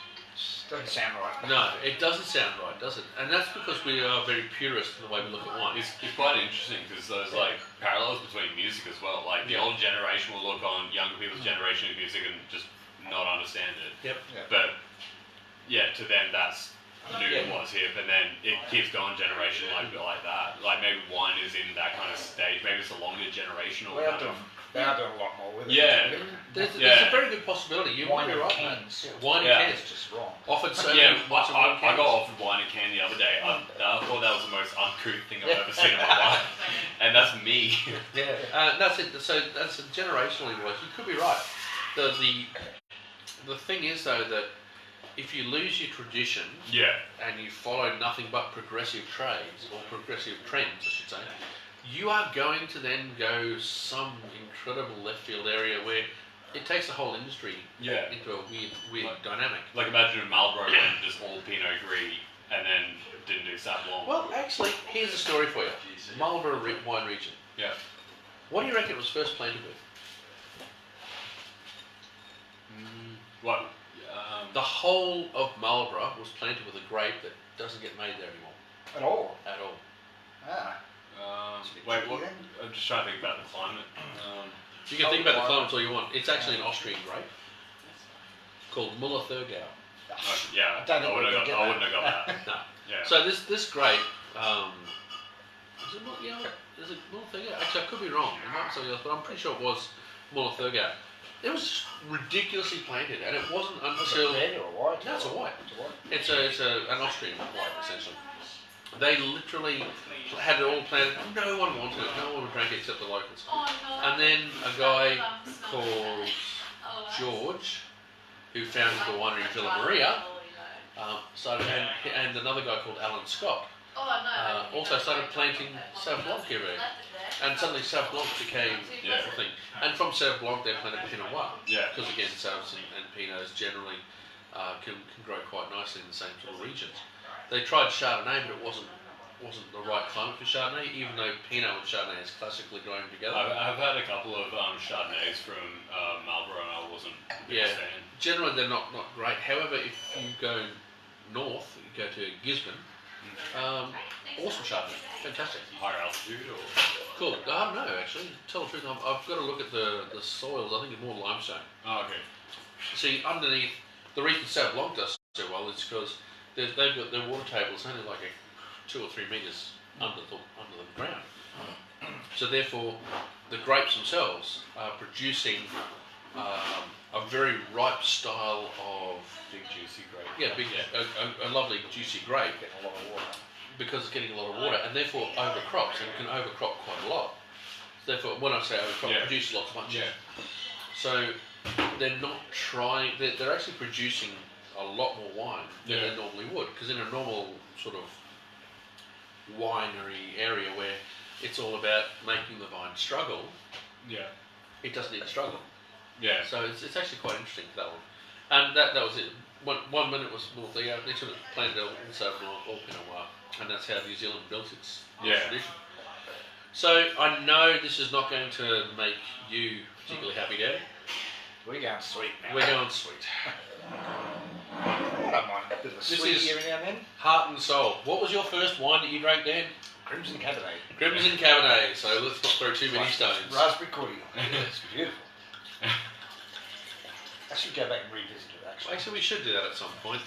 Doesn't sound right. No, it doesn't sound right, does it? And that's because we are very purist in the way we look at wine. It's quite interesting because there's like parallels between music as well. Like the older generation will look on younger people's generation of music and just not understand it. Yep. Yeah. But yeah, to them that's new and what's hip, and then it keeps going generation like that. Like maybe wine is in that kind of stage. Maybe it's a longer generational kind of. They are doing a lot more with it. Yeah. There's a very good possibility. You might Wine be in right, mate. cans. Wine in Yeah. cans. It's just wrong. Offered so Yeah, many lots of wine I got cans. offered wine and can the other day. I thought that was the most uncouth thing I've ever seen in my life, and that's me. Yeah, that's it. So that's generationally wise. You could be right. The thing is though that if you lose your tradition Yeah. and you follow nothing but progressive trades or progressive trends, I should say, you are going to then go some incredible left field area where it takes the whole industry Yeah. into a weird dynamic. Like imagine if Marlboro went just all Pinot Gris and then didn't do Sauv Blanc. Well, actually, here's a story for you. Marlborough wine region. Yeah. What do you reckon it was first planted with? What? The whole of Marlborough was planted with a grape that doesn't get made there anymore At all. at all. Ah. Wait, what? I'm just trying to think about the climate. You can think about the climate all you want. It's actually an Austrian grape called Müller Thurgau. Yeah, I don't think I wouldn't we have can got, I get wouldn't have got that. No. Yeah. So this grape, is it Müller Thurgau? Actually, I could be wrong. It might be something else, but I'm pretty sure it was Mullathurga. It was ridiculously planted, and it wasn't Was until it red or white? no, it's a white. It's a white. It's an Austrian white essentially. They literally had it all planted. No one wanted it. No one would drink it except the locals. Oh no. And then a guy called George, who founded the winery Villa Maria, started, and another guy called Alan Scott also started planting Sauv Blanc here. And suddenly Sauv Blanc became the thing. And from Sauv Blanc they planted Pinot Noir. Yeah. Because again, Sauvs and Pinots generally can grow quite nicely in the same sort of regions. They tried Chardonnay, but it wasn't the right climate for Chardonnay, even though Pinot and Chardonnay is classically grown together. I've had a couple of Chardonnays from Marlborough, and I wasn't a big fan. Generally they're not great. However, if you go north, you go to Gisborne, awesome Chardonnay, fantastic. Higher altitude or? Cool. I don't know actually. Tell the truth, I've got to look at the soils. I think it's more limestone. Oh, okay. See, underneath, the reason Sauv Blanc does so well is because they've got their water table is only like 2 or 3 metres under the ground. So therefore, the grapes themselves are producing a very ripe style of Big juicy grape. a lovely juicy grape Getting a lot of water. because it's getting a lot of water and therefore overcrops and can overcrop quite a lot. Therefore, when I say overcrop, it produces lots of bunches. Yeah. So they're not trying. They're actually producing a lot more wine than they normally would, because in a normal sort of winery area where it's all about making the vine struggle, it doesn't need to struggle. Yeah. So it's actually quite interesting for that one. And that was it. One minute was North Ego, next minute planted also all Pinot Noir, and that's how New Zealand built its tradition. So I know this is not going to make you particularly happy, Daddy. We're going sweet now. We're going sweet. I don't mind a bit of a This sweet is- every now and then. Heart and soul. What was your first wine that you drank, Dan? Crimson Cabernet. Crimson Cabernet. So let's not throw too many stones. Raspberry cordial. It's beautiful. I should go back and revisit it actually. Actually, we should do that at some point.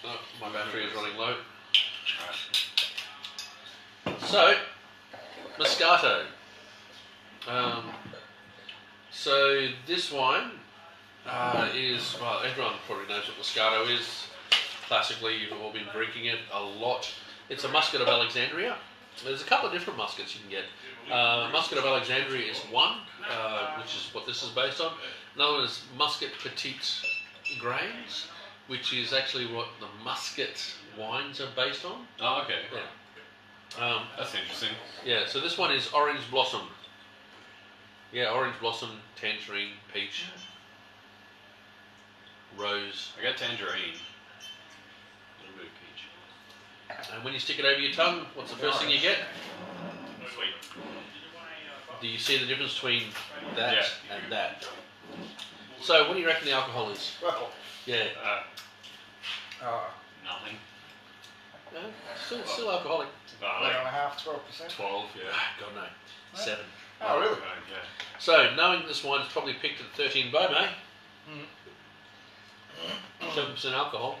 Oh, my battery is running low. So, Moscato. So this wine is, well, everyone probably knows what Moscato is. Classically, you've all been drinking it a lot. It's a Muscat of Alexandria. There's a couple of different muskets you can get. Muscat of Alexandria is one, which is what this is based on. Another one is Muscat Petite Grains, which is actually what the Muscat wines are based on. Oh, okay. Yeah. That's interesting. Yeah, so this one is Orange Blossom. Yeah, Orange Blossom, Tangerine, Peach, Rose, I got tangerine. A little bit of peach. and when you stick it over your tongue, what's the first thing you get? Sweet. Do you see the difference between that Yeah. and that? So, what do you reckon the alcohol is? Well, Yeah, Nothing. no, still alcoholic. 11.5%, 12%. 12, yeah. God no, 7. Oh, really? Yeah. So, knowing this wine's probably picked at 13 Beaumet, 7% alcohol,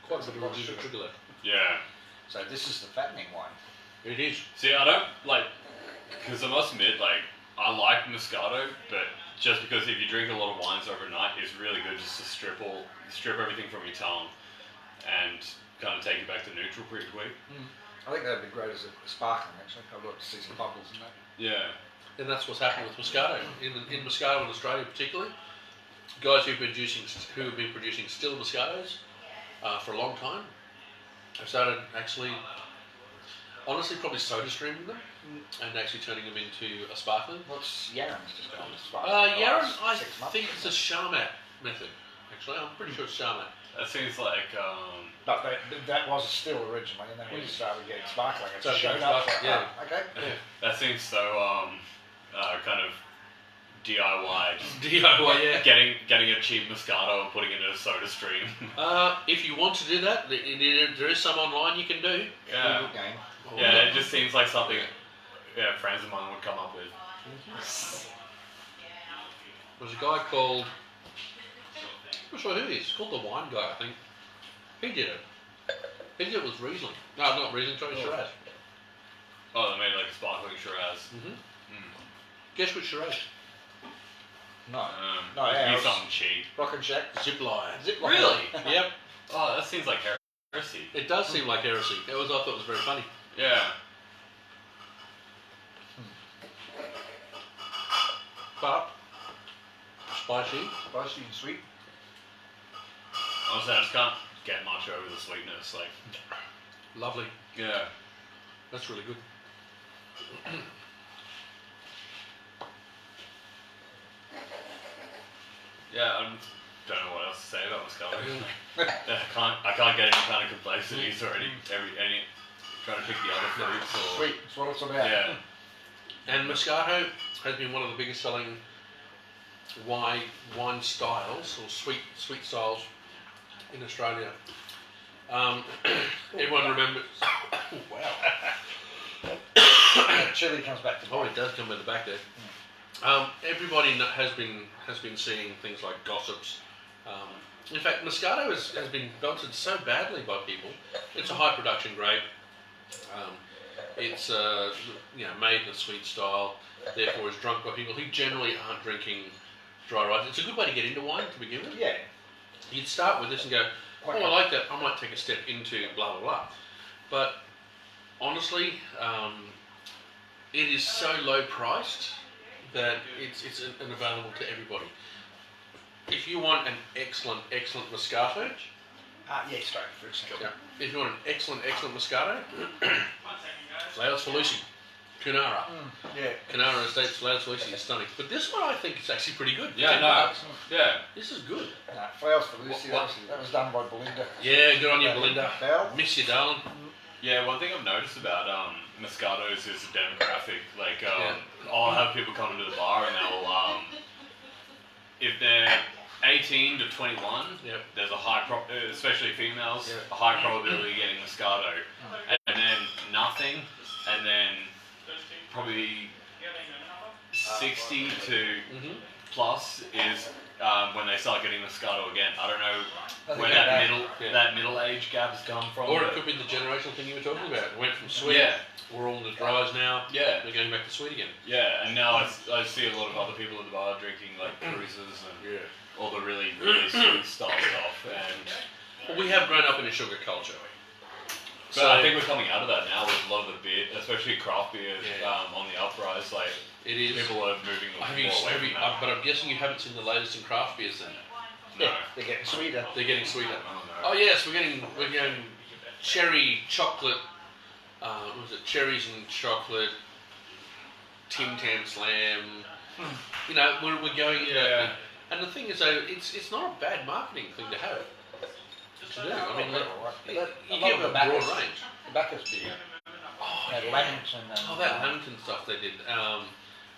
quite a bit of residual sugar left. Yeah. So this is the fattening one. It is. See, I don't like, because I must admit, like, I like Moscato, but just because if you drink a lot of wines overnight, it's really good just to strip everything from your tongue and kind of take you back to neutral pretty quick. I think that'd be great as a sparkling actually. I'd like to see some bubbles in that. Yeah. And that's what's happening with Moscato. In Moscato in Australia particularly, guys who have been producing still Moscatos for a long time have started actually, honestly, probably soda streaming them and actually turning them into a sparkling. What's Yarran's just gone to sparkling? Yarran, I 6 months. think it's a Charmat method. Actually, I'm pretty sure it's Charmat. That seems like, But that was a still originally, and then we started getting sparkling. It So showed it's up. sparkling, yeah. Oh, okay. Yeah. that seems so, kind of DIY. DIY, yeah. Getting a cheap Moscato and putting it in a soda stream. If you want to do that, there is some online you can do. Yeah. Good game. Yeah, it just seems like something, friends of mine would come up with. There's a guy called, I'm not sure who he is, called the Wine Guy, I think. He did it. He did it with Riesling. No, not Riesling, sorry, Shiraz. Oh, they made like a sparkling Shiraz. Guess which Shiraz? No. No, Must be ours. something cheap. Rock and Shack. Zipline. Zipline. Really? Yep. Oh, that seems like heresy. It does seem like heresy. I thought it was very funny. Yeah. But spicy. Spicy and sweet. Honestly, I just can't get much over the sweetness. Like, Lovely. yeah. That's really good. Yeah, I don't know what else to say about Moscato. I can't get any kind of complacencies or any trying to pick the other fruits or Sweet. That's what it's about. yeah. And Moscato has been one of the biggest selling wine styles or sweet styles in Australia. Everyone remembers. Oh, wow. That chili comes back to Oh, bite. it does come in the back there. Everybody has been seeing things like gossips. In fact, Moscato has been belted so badly by people. It's a high production grape. It's made in a sweet style. Therefore, is drunk by people who generally aren't drinking dry rice. It's a good way to get into wine to begin with. Yeah. You'd start with this and go, oh, I like that. I might take a step into blah blah blah. But honestly, it is so low priced that it's available to everybody. If you want an excellent Moscato, Yeah, straight fruit salad. if you want an excellent Moscato, Flowers for Lucy, Cunara. Yeah. Cunara Estates Flowers for Lucy is stunning. But this one I think is actually pretty good. Yeah, $10. no. Yeah. This is good. Flowers for Lucy. What- That was done by Belinda. Yeah, good on you, Belinda. Bell. Miss you, darling. Yeah, one thing I've noticed about Moscatos is the demographic. Like, I'll have people come into the bar and they'll, if they're 18 to 21, Yep. there's a high, especially females, Yeah. a high probability of getting Moscato. And then nothing, and then probably 60 to plus is when they start getting Moscato again. I don't know where that middle age gap has come from. Or it but- could be the generational thing you were talking about. It went from sweet, Yeah. we're all in the dries now, Yeah. we're going back to sweet again. Yeah, and now I see a lot of other people at the bar drinking like cruisers and all the really sweet style stuff. And Well, we have grown up in a sugar culture. but I think we're coming out of that now with a lot of the beer, especially craft beer, Yeah. on the uprise. Like It is. people are moving more away from that. But I'm guessing you haven't seen the latest in craft beers then. No. They're getting sweeter. They're getting sweeter. Oh Oh no. yes, we're getting cherry chocolate. What was it? Cherries and chocolate. Tim Tam Slam. You know, we're going. Yeah. And the thing is, though, it's not a bad marketing thing to have. To do. I mean, you give a broad range. The Bacchus beer. Oh, Had yeah. Lamington and Oh, that Lamington stuff they did.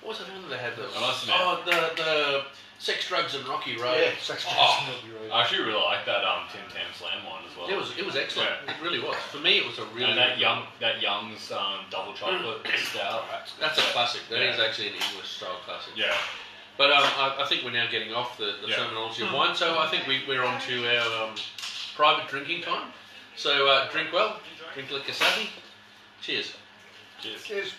What was the one that they had? I must admit. Oh, the Sex, Drugs and Rocky Road. Yeah, Sex, Oh. I actually really like that Tim Tam Slam one as well. It was excellent. It really was. For me, it was a really And that good Young's double chocolate stout. That's a classic. That is Yeah. actually an English style classic. Yeah. But I think we're now getting off the Yeah. terminology of wine, so I think we're on to our private drinking time. So drink well, drink like Kasati. Cheers. Cheers. Cheers.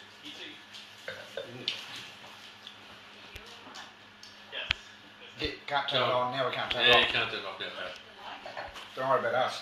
Can't turn it on now. We can't turn it Yeah, off. you can't turn it off now. Don't worry about us.